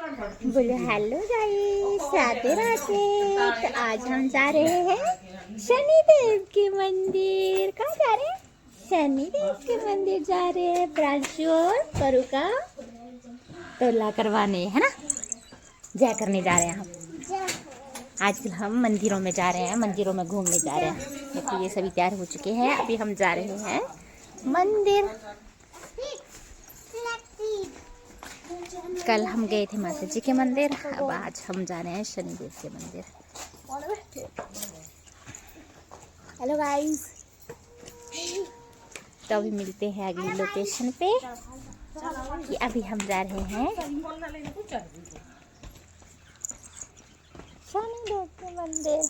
बोले hello guys, Radhe Radhe. तो आज हम जा रहे हैं शनिदेव के मंदिर। कहाँ जा रहे हैं? शनिदेव के मंदिर जा रहे हैं। प्रांशु और परू का तोला करवाने, है ना? जय करने जा रहे हैं हम। आजकल हम मंदिरों में जा रहे हैं, मंदिरों में घूमने जा रहे हैं। देखिए ये सभी तैयार हो चुके हैं, अभी हम जा रहे हैं मंदिर। कल हम गए थे माता जी के मंदिर, अब आज हम जा रहे हैं शनिदेव के मंदिर। हेलो गाइस, तो अभी मिलते हैं अगली लोकेशन पे कि अभी हम जा रहे हैं शनिदेव के मंदिर।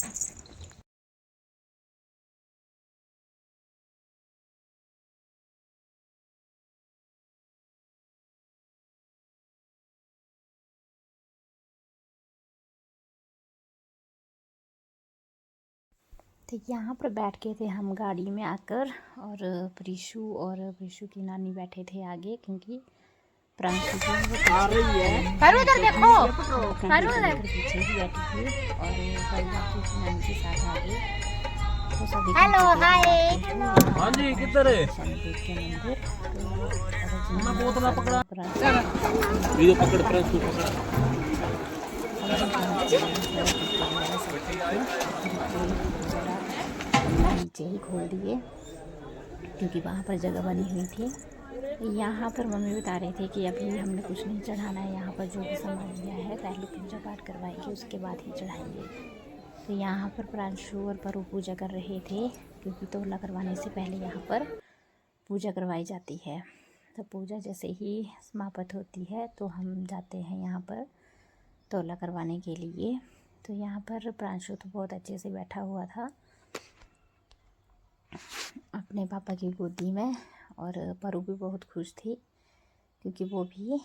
तो यहाँ पर बैठ गए थे हम गाड़ी में आकर, और प्रीशु की नानी बैठे थे आगे, क्योंकि प्रांशु आ रही है। परू इधर देखो, परू इधर पीछे ही बैठी थी, और बाकी की नानी के साथ आगे। तो सभी हेलो हाय, हाँ जी, किधर है शनिदेव के मंदिर। तो मैं बोतला पकड़ा, ये पकड़ प्रांशु पकड़ा। नीचे ही खोल दिए क्योंकि वहाँ पर जगह बनी हुई थी। यहाँ पर मम्मी बता रहे थे कि अभी हमने कुछ नहीं चढ़ाना है, यहाँ पर जो भी सामान लिया है पहले पूजा पाठ करवाएंगे, उसके बाद ही चढ़ाएंगे। तो यहाँ पर प्रांशु और परू पूजा कर रहे थे, क्योंकि तोला करवाने से पहले यहाँ पर पूजा करवाई जाती है। तो पूजा जैसे ही समाप्त होती है तो हम जाते हैं यहाँ पर तोला करवाने के लिए। तो यहाँ पर प्रांशु तो बहुत अच्छे से बैठा हुआ था अपने पापा की गोदी में, और परू भी बहुत खुश थी क्योंकि वो भी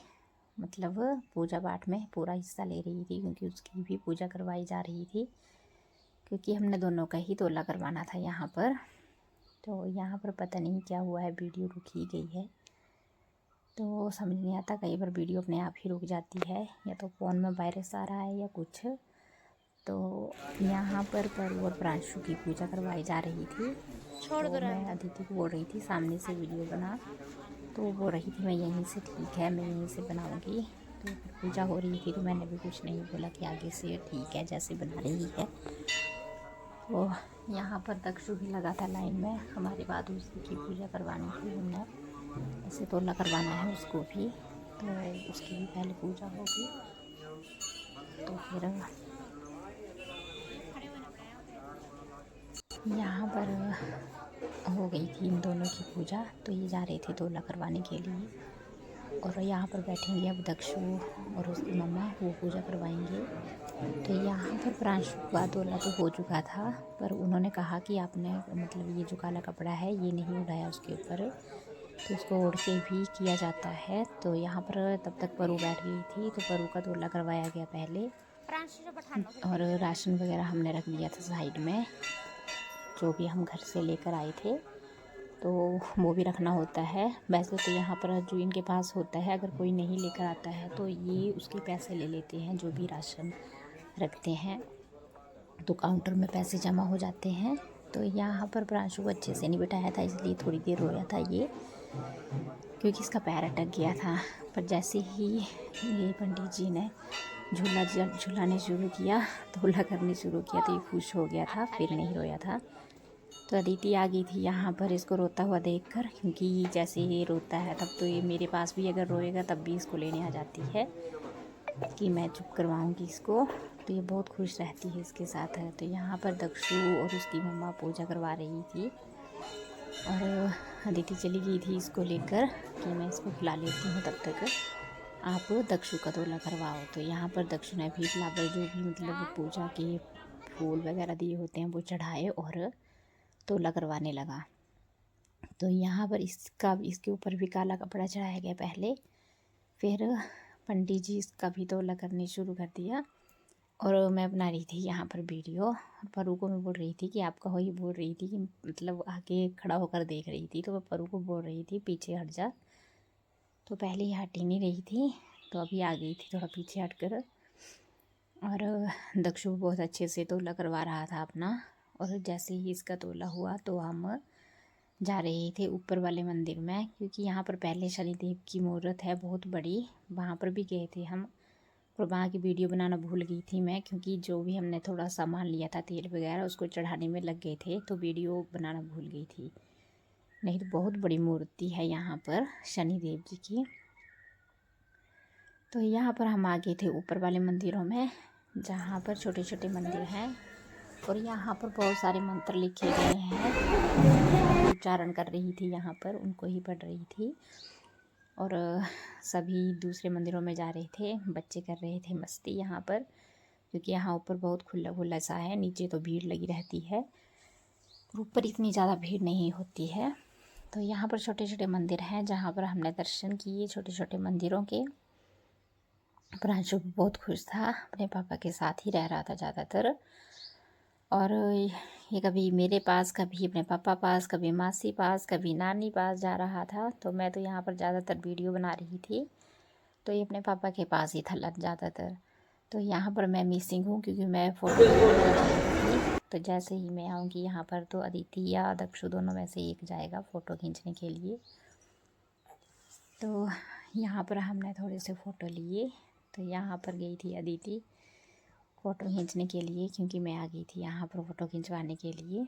मतलब पूजा पाठ में पूरा हिस्सा ले रही थी, क्योंकि उसकी भी पूजा करवाई जा रही थी, क्योंकि हमने दोनों का ही तोला करवाना था यहाँ पर। तो यहाँ पर पता नहीं क्या हुआ है, वीडियो रुक ही गई है, तो समझ नहीं आता, कई बार वीडियो अपने आप ही रुक जाती है, या तो फ़ोन में वायरस आ रहा है या कुछ। तो यहाँ पर परू और प्रांशु की पूजा करवाई जा रही थी। छोड़ दो, मैं अदिति को बोल रही थी सामने से वीडियो बना, तो वो बोल रही थी मैं यहीं से, ठीक है मैं यहीं से बनाऊँगी। तो फिर पूजा हो रही थी तो मैंने भी कुछ नहीं बोला कि आगे से ठीक है जैसे बना रही है। तो यहाँ पर दक्षु भी लगा था लाइन में, हमारे बाद उसी की पूजा करवानी थी, हमने ऐसे तोला करवाना है उसको भी, तो उसकी भी पहले पूजा होगी। तो फिर यहाँ पर हो गई थी इन दोनों की पूजा, तो ये जा रहे थे तोला करवाने के लिए, और यहाँ पर बैठेंगे अब दक्षु और उसकी मम्मा, वो पूजा करवाएंगे। तो यहाँ पर प्रांशु का तोला तो हो चुका था, पर उन्होंने कहा कि आपने मतलब ये जो काला कपड़ा है ये नहीं उड़ाया उसके ऊपर, तो उसको ओढ़ के भी किया जाता है। तो यहाँ पर तब तक परू बैठ गई थी, तो परू का तोला करवाया गया पहले, और राशन वगैरह हमने रख दिया था साइड में, जो भी हम घर से लेकर आए थे, तो वो भी रखना होता है। वैसे तो यहाँ पर जो इनके पास होता है, अगर कोई नहीं लेकर आता है तो ये उसके पैसे ले लेते हैं, जो भी राशन रखते हैं तो काउंटर में पैसे जमा हो जाते हैं। तो यहाँ पर प्रांशु को अच्छे से नहीं बिठाया था, इसलिए थोड़ी देर रोया था ये, क्योंकि इसका पैर अटक गया था। पर जैसे ही ये पंडित जी ने झूलाने शुरू किया, तोला करने शुरू किया, तो ये खुश हो गया था, फिर नहीं रोया था। तो अदिति आ गई थी यहाँ पर इसको रोता हुआ देखकर, क्योंकि जैसे ये रोता है तब तो ये मेरे पास भी अगर रोएगा तब भी इसको लेने आ जाती है कि मैं चुप करवाऊँगी इसको, तो ये बहुत खुश रहती है इसके साथ है। तो यहाँ पर दक्षु और उसकी मम्मा पूजा करवा रही थी, और अदिति चली गई थी इसको लेकर कि मैं इसको खिला लेती हूँ, तब तक आप दक्षु का तोला करवाओ। तो यहाँ पर दक्षु ने भी फ्लावर जो भी मतलब पूजा के फूल वगैरह दिए होते हैं वो चढ़ाए और तोला करवाने लगा। तो यहाँ पर इसके ऊपर भी काला कपड़ा चढ़ाया गया पहले, फिर पंडित जी इसका भी तोला करने शुरू कर दिया, और मैं बना रही थी यहाँ पर वीडियो, और परू को मैं बोल रही थी कि आपका हो, ये बोल रही थी कि मतलब आगे खड़ा होकर देख रही थी, तो मैं परू को बोल रही थी पीछे हट जा, तो पहले ये हट ही नहीं रही थी। तो अभी आ गई थी थोड़ा पीछे हटकर। और दक्षु बहुत अच्छे से तोला करवा रहा था अपना। और जैसे ही इसका तोला हुआ तो हम जा रहे थे ऊपर वाले मंदिर में, क्योंकि यहाँ पर पहले शनिदेव की मूर्त है बहुत बड़ी, वहाँ पर भी गए थे हम। और वहाँ की वीडियो बनाना भूल गई थी मैं, क्योंकि जो भी हमने थोड़ा सामान लिया था तेल वगैरह उसको चढ़ाने में लग गए थे, तो वीडियो बनाना भूल गई थी। नहीं तो बहुत बड़ी मूर्ति है यहाँ पर शनिदेव जी की। तो यहाँ पर हम आ गए थे ऊपर वाले मंदिरों में, जहाँ पर छोटे छोटे मंदिर हैं। और यहाँ पर बहुत सारे मंत्र लिखे गए हैं, उच्चारण कर रही थी यहाँ पर, उनको ही पढ़ रही थी। और सभी दूसरे मंदिरों में जा रहे थे, बच्चे कर रहे थे मस्ती यहाँ पर, क्योंकि यहाँ ऊपर बहुत खुला खुला सा है, नीचे तो भीड़ लगी रहती है, ऊपर इतनी ज़्यादा भीड़ नहीं होती है। तो यहाँ पर छोटे छोटे मंदिर हैं जहाँ पर हमने दर्शन किए छोटे छोटे मंदिरों के। प्रांशु बहुत खुश था, अपने पापा के साथ ही रह रहा था ज़्यादातर। और ये कभी मेरे पास, कभी अपने पापा पास, कभी मासी पास, कभी नानी पास जा रहा था। तो मैं तो यहाँ पर ज़्यादातर वीडियो बना रही थी, तो ये अपने पापा के पास ही था ज़्यादातर। तो यहाँ पर मैं मिसिंग हूँ, क्योंकि मैं फ़ोटो थी। तो जैसे ही मैं आऊँगी यहाँ पर तो अदिति या दक्षु दोनों में से एक जाएगा फ़ोटो खींचने के लिए। तो यहाँ पर हमने थोड़े से फ़ोटो लिए। तो यहाँ पर गई थी अदिति फ़ोटो खींचने के लिए, क्योंकि मैं आ गई थी यहाँ पर फ़ोटो खिंचवाने के लिए।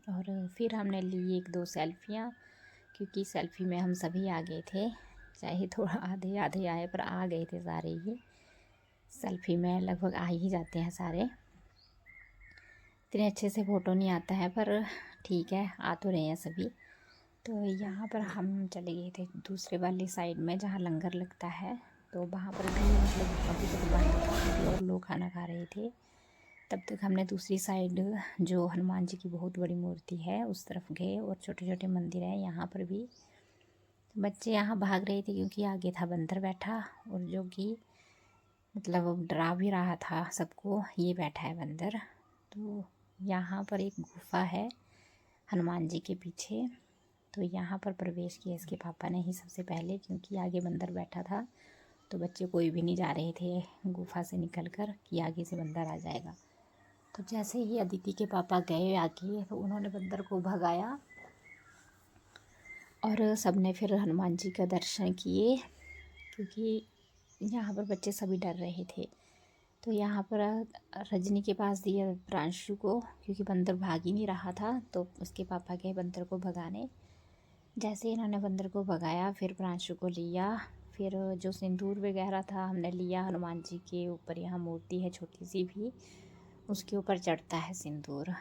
और फिर हमने ली 1-2 सेल्फियाँ, क्योंकि सेल्फ़ी में हम सभी आ गए थे, चाहे थोड़ा आधे आधे आए पर आ गए थे सारे ही। सेल्फ़ी में लगभग आ ही जाते हैं सारे। इतने अच्छे से फ़ोटो नहीं आता है, पर ठीक है आ तो रहे हैं सभी। तो यहाँ पर हम चले गए थे दूसरे वाली साइड में, जहाँ लंगर लगता है। तो वहाँ पर भी मतलब अभी तक बंद था और लोग खाना खा रहे थे। तब तक हमने दूसरी साइड, जो हनुमान जी की बहुत बड़ी मूर्ति है, उस तरफ गए। और छोटे छोटे मंदिर हैं यहाँ पर भी। बच्चे यहाँ भाग रहे थे, क्योंकि आगे था बंदर बैठा, और जो कि मतलब डरा भी रहा था सबको, ये बैठा है बंदर। तो यहाँ पर एक गुफा है हनुमान जी के पीछे। तो यहाँ पर प्रवेश किया इसके पापा ने ही सबसे पहले, क्योंकि आगे बंदर बैठा था। तो बच्चे कोई भी नहीं जा रहे थे गुफा से निकल कर, कि आगे से बंदर आ जाएगा। तो जैसे ही अदिति के पापा गए आगे, तो उन्होंने बंदर को भगाया। और सबने फिर हनुमान जी का दर्शन किए, क्योंकि यहाँ पर बच्चे सभी डर रहे थे। तो यहाँ पर रजनी के पास दिया प्रांशु को, क्योंकि बंदर भाग ही नहीं रहा था। तो उसके पापा गए बंदर को भगाने। जैसे इन्होंने बंदर को भगाया, फिर प्रांशु को लिया। फिर जो सिंदूर वगैरह था हमने लिया, हनुमान जी के ऊपर यहाँ मूर्ति है छोटी सी भी, उसके ऊपर चढ़ता है सिंदूर,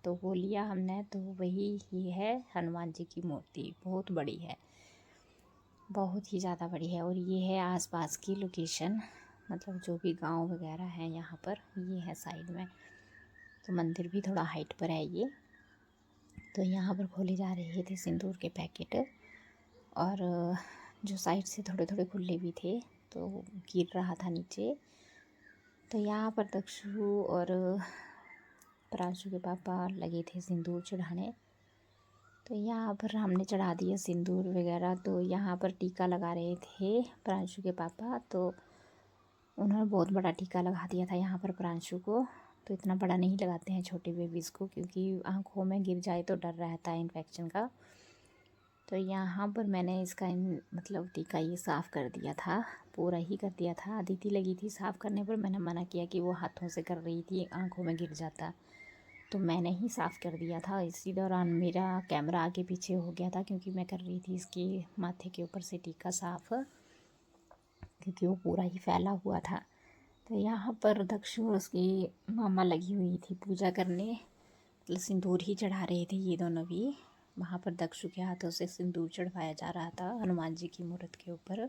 तो वो लिया हमने। तो वही ये है हनुमान जी की मूर्ति, बहुत बड़ी है, बहुत ही ज़्यादा बड़ी है। और ये है आसपास की लोकेशन, मतलब जो भी गांव वगैरह है यहाँ पर, ये है साइड में। तो मंदिर भी थोड़ा हाइट पर है ये। तो यहाँ पर खोले जा रहे थे सिंदूर के पैकेट, और जो साइड से थोड़े थोड़े खुले भी थे, तो गिर रहा था नीचे। तो यहाँ पर दक्षु और प्रांशु के पापा लगे थे सिंदूर चढ़ाने। तो यहाँ पर हमने चढ़ा दिया सिंदूर वगैरह। तो यहाँ पर टीका लगा रहे थे प्रांशु के पापा, तो उन्होंने बहुत बड़ा टीका लगा दिया था यहाँ पर प्रांशु को। तो इतना बड़ा नहीं लगाते हैं छोटे बेबीज़ को, क्योंकि आँखों में गिर जाए तो डर रहता है इन्फेक्शन का। तो यहाँ पर मैंने इसका मतलब टीका ये साफ़ कर दिया था, पूरा ही कर दिया था। अदिति लगी थी साफ़ करने पर, मैंने मना किया कि वो हाथों से कर रही थी, आँखों में गिर जाता। तो मैंने ही साफ़ कर दिया था। इसी दौरान मेरा कैमरा आगे पीछे हो गया था, क्योंकि मैं कर रही थी इसके माथे के ऊपर से टीका साफ़, क्योंकि वो पूरा ही फैला हुआ था। तो यहाँ पर दक्षु और उसकी मामा लगी हुई थी पूजा करने, मतलब सिंदूर ही चढ़ा रहे थे ये दोनों भी। वहाँ पर दक्षु के हाथों से सिंदूर चढ़वाया जा रहा था हनुमान जी की मूर्त के ऊपर।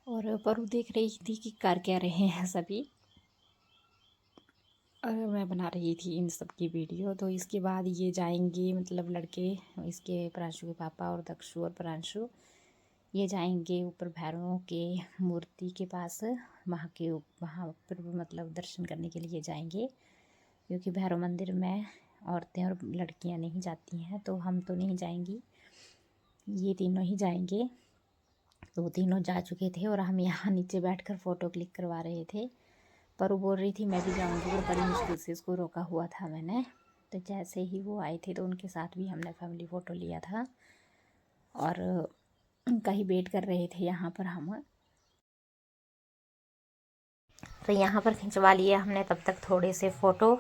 और परु देख रही थी कि कर क्या रहे हैं सभी, और मैं बना रही थी इन सब की वीडियो। तो इसके बाद ये जाएंगे, मतलब लड़के, इसके प्रांशु के पापा और दक्षु और प्रांशु, ये जाएंगे ऊपर भैरवों के मूर्ति के पास, वहाँ पर मतलब दर्शन करने के लिए जाएंगे, क्योंकि भैरव मंदिर में औरतें और लड़कियां नहीं जाती हैं। तो हम तो नहीं जाएंगी, ये तीनों ही जाएंगे। तो तीनों जा चुके थे और हम यहाँ नीचे बैठकर फ़ोटो क्लिक करवा रहे थे। पर वो बोल रही थी मैं भी जाऊँगी, पर बड़ी मुश्किल से इसको रोका हुआ था मैंने। तो जैसे ही वो आए थे तो उनके साथ भी हमने फैमिली फ़ोटो लिया था और उनका ही वेट कर रहे थे यहाँ पर हम। तो यहाँ पर खिंचवा लिए हमने तब तक थोड़े से फ़ोटो,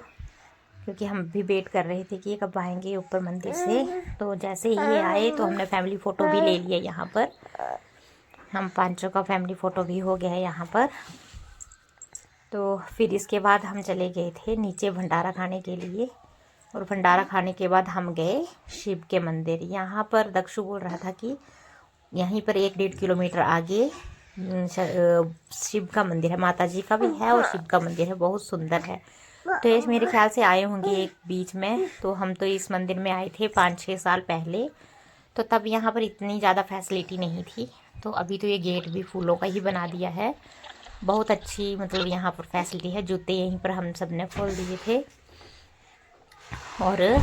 क्योंकि हम भी वेट कर रहे थे कि ये कब आएंगे ऊपर मंदिर से। तो जैसे ही ये आए तो हमने फैमिली फ़ोटो भी ले लिया यहाँ पर। हम पांचों का फैमिली फ़ोटो भी हो गया है यहाँ पर। तो फिर इसके बाद हम चले गए थे नीचे भंडारा खाने के लिए, और भंडारा खाने के बाद हम गए शिव के मंदिर। यहाँ पर दक्षु बोल रहा था कि यहीं पर 1-1.5 किलोमीटर आगे शिव का मंदिर है, माता जी का भी है और शिव का मंदिर है, बहुत सुंदर है। तो ये मेरे ख्याल से आए होंगे एक बीच में। तो हम तो इस मंदिर में आए थे 5-6 साल पहले, तो तब यहाँ पर इतनी ज़्यादा फैसिलिटी नहीं थी। तो अभी तो ये गेट भी फूलों का ही बना दिया है, बहुत अच्छी मतलब यहाँ पर फैसिलिटी है। जूते यहीं पर हम सब ने खोल दिए थे और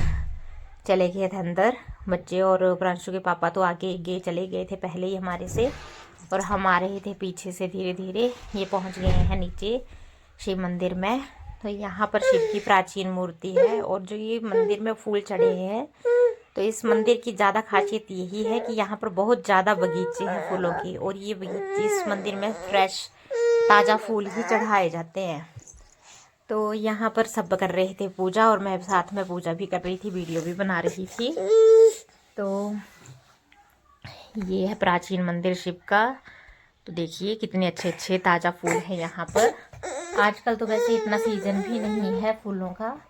चले गए थे अंदर। बच्चे और प्रांशु के पापा तो आगे चले गए थे पहले ही हमारे से, और हम आ रहे थे पीछे से धीरे धीरे। ये पहुंच गए हैं नीचे शिव मंदिर में। तो यहाँ पर शिव की प्राचीन मूर्ति है, और जो ये मंदिर में फूल चढ़े हैं, तो इस मंदिर की ज़्यादा खासियत यही है कि यहाँ पर बहुत ज़्यादा बगीचे हैं फूलों के, और ये बगीचे इस मंदिर में फ्रेश ताज़ा फूल ही चढ़ाए जाते हैं। तो यहाँ पर सब कर रहे थे पूजा, और मैं साथ में पूजा भी कर रही थी, वीडियो भी बना रही थी। तो ये है प्राचीन मंदिर शिव का। तो देखिए कितने अच्छे अच्छे ताज़ा फूल हैं यहाँ पर। आजकल तो वैसे इतना सीज़न भी नहीं है फूलों का,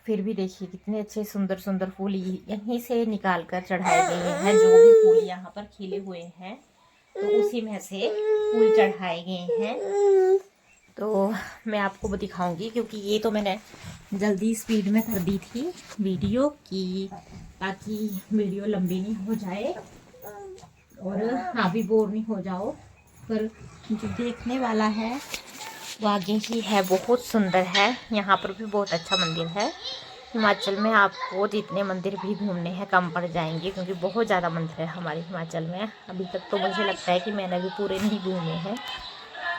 फिर भी देखिए कितने अच्छे सुंदर सुंदर फूल यहीं से निकाल कर चढ़ाए गए हैं। जो भी फूल यहाँ पर खिले हुए हैं तो उसी में से फूल चढ़ाए गए हैं। तो मैं आपको दिखाऊंगी, क्योंकि ये तो मैंने जल्दी स्पीड में कर दी थी वीडियो की, ताकि वीडियो लंबी नहीं हो जाए और हाँ भी बोर नहीं हो जाओ। पर जो देखने वाला है वो आगे ही है, बहुत सुंदर है। यहाँ पर भी बहुत अच्छा मंदिर है। हिमाचल में आपको जितने मंदिर भी घूमने हैं कम पड़ जाएंगे, क्योंकि बहुत ज़्यादा मंदिर है हमारे हिमाचल में। अभी तक तो मुझे लगता है कि मैंने भी पूरे नहीं घूमे हैं,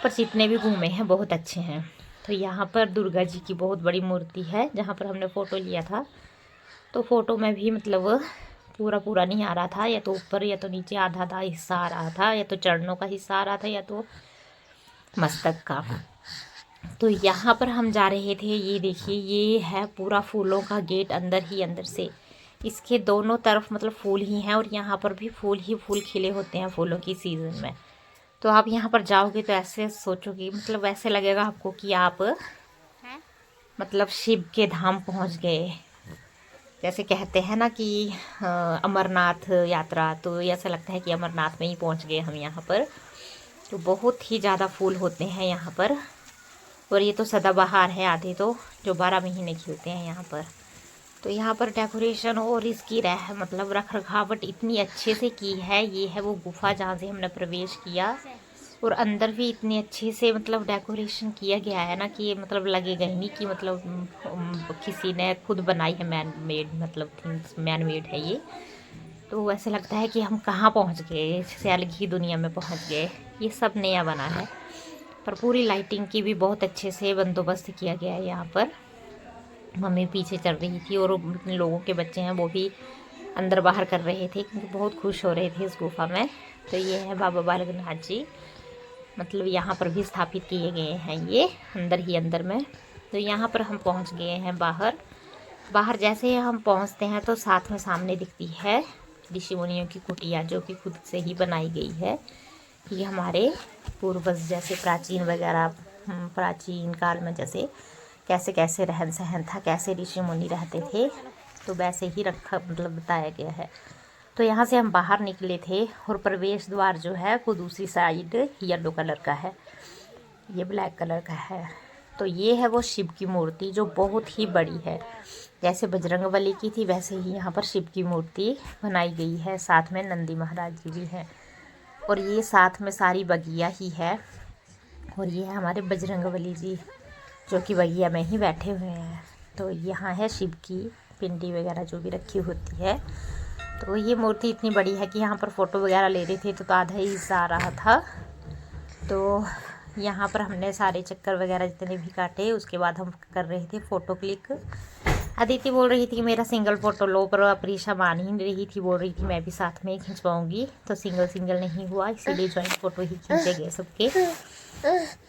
पर जितने भी घूमे हैं बहुत अच्छे हैं। तो यहाँ पर दुर्गा जी की बहुत बड़ी मूर्ति है, जहाँ पर हमने फ़ोटो लिया था। तो फ़ोटो में भी मतलब पूरा नहीं आ रहा था, या तो ऊपर या तो नीचे आधा आधा हिस्सा आ रहा था, या तो चरणों का हिस्सा आ रहा था, या तो मस्तक का। तो यहाँ पर हम जा रहे थे, ये देखिए ये है पूरा फूलों का गेट, अंदर ही अंदर से इसके दोनों तरफ मतलब फूल ही हैं, और यहाँ पर भी फूल ही फूल खिले होते हैं फूलों की सीज़न में। तो आप यहाँ पर जाओगे तो ऐसे सोचोगे, मतलब ऐसे लगेगा आपको कि आप मतलब शिव के धाम पहुँच गए। जैसे कहते हैं ना कि अमरनाथ यात्रा, तो ऐसा लगता है कि अमरनाथ में ही पहुँच गए हम यहाँ पर। तो बहुत ही ज़्यादा फूल होते हैं यहाँ पर, और ये तो सदाबहार है आधे तो, जो 12 महीने की होते हैं यहाँ पर। तो यहाँ पर डेकोरेशन और इसकी मतलब रख रखावट इतनी अच्छे से की है। ये है वो गुफा जहाँ से हमने प्रवेश किया, और अंदर भी इतने अच्छे से मतलब डेकोरेशन किया गया है ना, कि ये मतलब लगेगा ही नहीं कि मतलब किसी ने खुद बनाई है, मैन मेड मतलब थिंग्स मैन मेड है ये। तो ऐसे लगता है कि हम कहाँ पहुँच गए, जैसे अलग ही दुनिया में पहुँच गए। ये सब नया बना है, पर पूरी लाइटिंग की भी बहुत अच्छे से बंदोबस्त किया गया है यहाँ पर। मम्मी पीछे चल रही थी, और लोगों के बच्चे हैं वो भी अंदर बाहर कर रहे थे, क्योंकि बहुत खुश हो रहे थे इस गुफा में। तो ये है बाबा बालकनाथ जी, मतलब यहाँ पर भी स्थापित किए गए हैं ये अंदर ही अंदर में। तो यहाँ पर हम पहुँच गए हैं बाहर जैसे हम पहुँचते हैं तो साथ में सामने दिखती है ऋषि मुनियों की कुटिया, जो कि खुद से ही बनाई गई है। ये हमारे पूर्वज जैसे प्राचीन काल में जैसे कैसे कैसे रहन सहन था, कैसे ऋषि मुनि रहते थे, तो वैसे ही रखा मतलब बताया गया है। तो यहाँ से हम बाहर निकले थे, और प्रवेश द्वार जो है वो दूसरी साइड येलो कलर का है, ये ब्लैक कलर का है। तो ये है वो शिव की मूर्ति जो बहुत ही बड़ी है। जैसे बजरंगबली की थी वैसे ही यहाँ पर शिव की मूर्ति बनाई गई है। साथ में नंदी महाराज जी भी हैं, और ये साथ में सारी बगिया ही है। और ये है हमारे बजरंगबली जी, जो कि बगिया में ही बैठे हुए हैं। तो यहाँ है शिव की पिंडी वगैरह जो भी रखी होती है। तो ये मूर्ति इतनी बड़ी है कि यहाँ पर फ़ोटो वगैरह ले रहे थे तो आधा ही हिस्सा आ रहा था। तो यहाँ पर हमने सारे चक्कर वगैरह जितने भी काटे, उसके बाद हम कर रहे थे फ़ोटो क्लिक। अदिति बोल रही थी कि मेरा सिंगल फ़ोटो लो, पर प्रीशा मान ही नहीं रही थी, बोल रही थी मैं भी साथ में खिंचवाऊँगी। तो सिंगल नहीं हुआ, इसीलिए जॉइंट फ़ोटो ही खींचे गए सबके।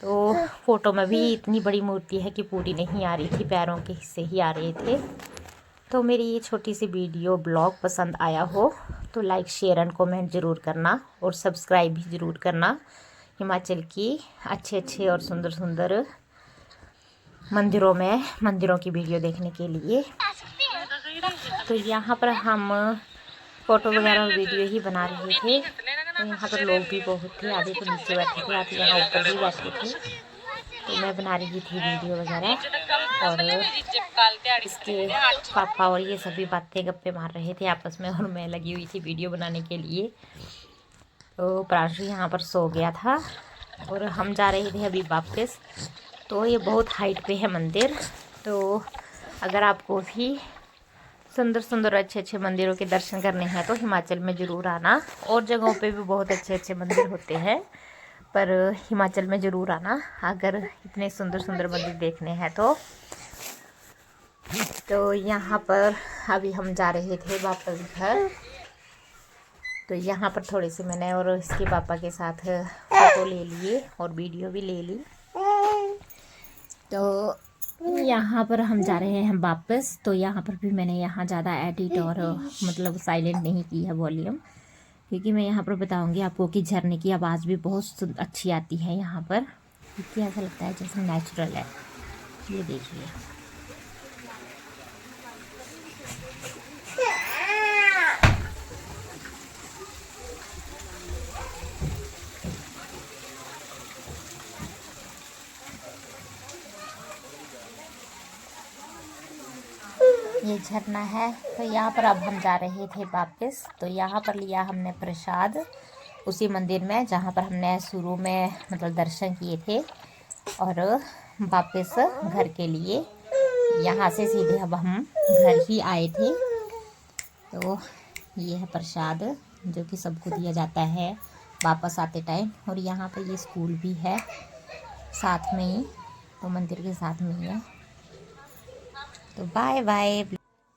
तो फ़ोटो में भी इतनी बड़ी मूर्ति है कि पूरी नहीं आ रही थी, पैरों के हिस्से ही आ रहे थे। तो मेरी ये छोटी सी वीडियो ब्लॉग पसंद आया हो तो लाइक शेयर एंड कमेंट ज़रूर करना, और सब्सक्राइब भी ज़रूर करना हिमाचल की अच्छे और सुंदर मंदिरों की वीडियो देखने के लिए। तो यहाँ पर हम फ़ोटो वगैरह और वीडियो ही बना रहे थे। तो यहाँ पर लोग भी बहुत थे, आधे तो नीचे बैठे थे, आधे यहाँ ऊपर भी बैठे थे। तो मैं बना रही थी वीडियो वगैरह, और इसके पापा और ये सभी बातें गप्पे मार रहे थे आपस में, और मैं लगी हुई थी वीडियो बनाने के लिए। तो प्रांशु यहाँ पर सो गया था और हम जा रहे थे अभी वापस। तो ये बहुत हाइट पे है मंदिर। तो अगर आपको भी सुंदर अच्छे मंदिरों के दर्शन करने हैं तो हिमाचल में ज़रूर आना। और जगहों पे भी बहुत अच्छे मंदिर होते हैं, पर हिमाचल में ज़रूर आना अगर इतने सुंदर मंदिर देखने हैं तो यहाँ पर अभी हम जा रहे थे वापस घर। तो यहाँ पर थोड़ी सी मैंने और इसके पापा के साथ फ़ोटो ले लिए और वीडियो भी ले ली। तो यहाँ पर हम जा रहे हैं वापस। तो यहाँ पर भी मैंने यहाँ ज़्यादा एडिट और मतलब साइलेंट नहीं की है वॉल्यूम, क्योंकि मैं यहाँ पर बताऊँगी आपको कि झरने की आवाज़ भी बहुत अच्छी आती है यहाँ पर। क्योंकि ऐसा लगता है जैसे नेचुरल है। ये देखिए, ये झरना है। तो यहाँ पर अब हम जा रहे थे वापस। तो यहाँ पर लिया हमने प्रसाद उसी मंदिर में जहाँ पर हमने शुरू में मतलब दर्शन किए थे, और वापस घर के लिए यहाँ से सीधे अब हम घर ही आए थे। तो ये है प्रसाद जो कि सबको दिया जाता है वापस आते टाइम। और यहाँ पर ये स्कूल भी है साथ में ही, तो मंदिर के साथ में ही है। तो बाय बाय।